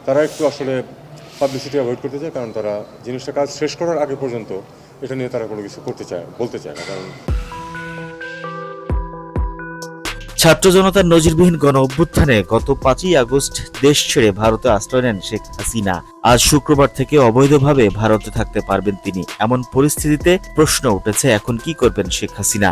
তারা একটু আসলে পাবলিসিটি অ্যাভয়েড করতে চায়, কারণ তারা জিনিসটা কাজ শেষ করার আগে পর্যন্ত এটা নিয়ে তারা কোনো কিছু বলতে চায় না। কারণ ছাত্র জনতার নজিরবিহীন গণ অভ্যুত্থানে গত 5ই আগস্ট দেশ ছেড়ে ভারতে আশ্রয় নেন শেখ হাসিনা। আজ শুক্রবার থেকে অবৈধভাবে ভারতে থাকতে পারবেন তিনি। এমন পরিস্থিতিতে প্রশ্ন উঠেছে, এখন কি করবেন শেখ হাসিনা?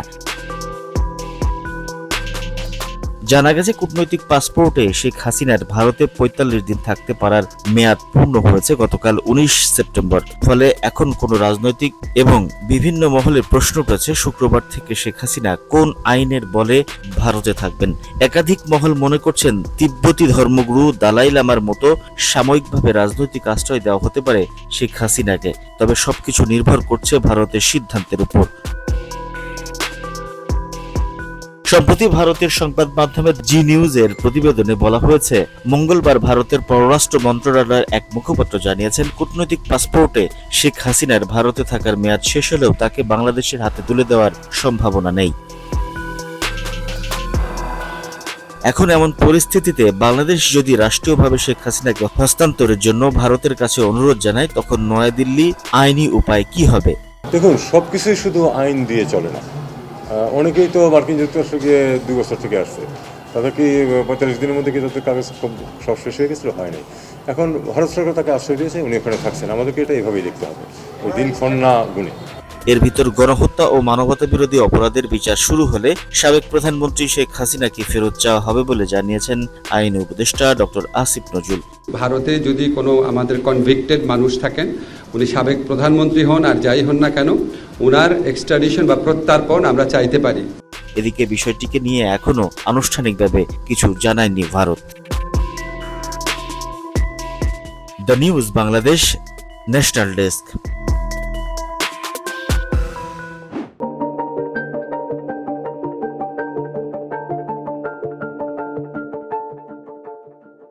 জানা গেছে, কূটনৈতিক পাসপোর্টে শেখ হাসিনার ভারতে 45 দিন থাকতে পারার মেয়াদ পূর্ণ হয়েছে গতকাল 19 সেপ্টেম্বর। ফলে এখন কোন রাজনৈতিক এবং বিভিন্ন মহলে প্রশ্ন উঠেছে, শুক্রবার থেকে শেখ হাসিনা কোন আইনের বলে ভারতে থাকবেন। একাধিক মহল মনে করছেন, তিব্বতী ধর্মগুরু দালাই লামার মতো সাময়িকভাবে রাজনৈতিক আশ্রয় দেওয়া হতে পারে শেখ হাসিনাকে। তবে সবকিছু নির্ভর করছে ভারতের সিদ্ধান্তের উপর। সম্প্রতি ভারতের সংবাদ মাধ্যমে জি নিউজের প্রতিবেদনে বলা হয়েছে, মঙ্গলবার ভারতের পররাষ্ট্র মন্ত্রণালয়ের এক মুখপাত্র জানিয়েছেন, কূটনৈতিক পাসপোর্টে শেখ হাসিনার ভারতে থাকার মেয়াদ শেষ হলেও তাকে বাংলাদেশের হাতে তুলে দেওয়ার সম্ভাবনা নেই। এখন এমন পরিস্থিতিতে বাংলাদেশ যদি রাষ্ট্রীয়ভাবে শেখ হাসিনাকে হস্তান্তরের জন্য ভারতের কাছে অনুরোধ জানায়, তখন নয়াদিল্লি আইনি উপায় কি হবে? দেখুন, সব কিছুই শুধু আইন দিয়ে চলে না। অনেকেই তো মার্কিন যুক্তরাষ্ট্রে গিয়ে 2 বছর থেকে আসছে, তাদের কি 45 দিনের মধ্যে কি তাদের কাগজ সব শেষ হয়ে গেছিল? হয় নাই। এখন ভারত সরকার তাকে আশ্রয় দিয়েছে, উনি ওখানে থাকছেন। আমাদেরকে এটা এভাবেই দেখতে হবে, ওই দিনক্ষণ না গুণে। এর ভিতর গণহত্যা ও মানবতা বিরোধী অপরাধের বিচার শুরু হলে সাবেক প্রধানমন্ত্রী শেখ হাসিনাকে ফেরত চাওয়া হবে বলে জানিয়েছেন আইন উপদেষ্টা ডক্টর আসিফ নজরুল। ভারতে যদি কোনো আমাদের কনভিক্টেড মানুষ থাকেন, উনি সাবেক প্রধানমন্ত্রী হন আর যাই হন না কেন, উনার এক্সট্রাডিশন বা প্রত্যার্পণ আমরা চাইতে পারি। এদিকে বিষয়টিকে নিয়ে এখনো আনুষ্ঠানিকভাবে কিছু জানায়নি Bharat. The news Bangladesh, national desk.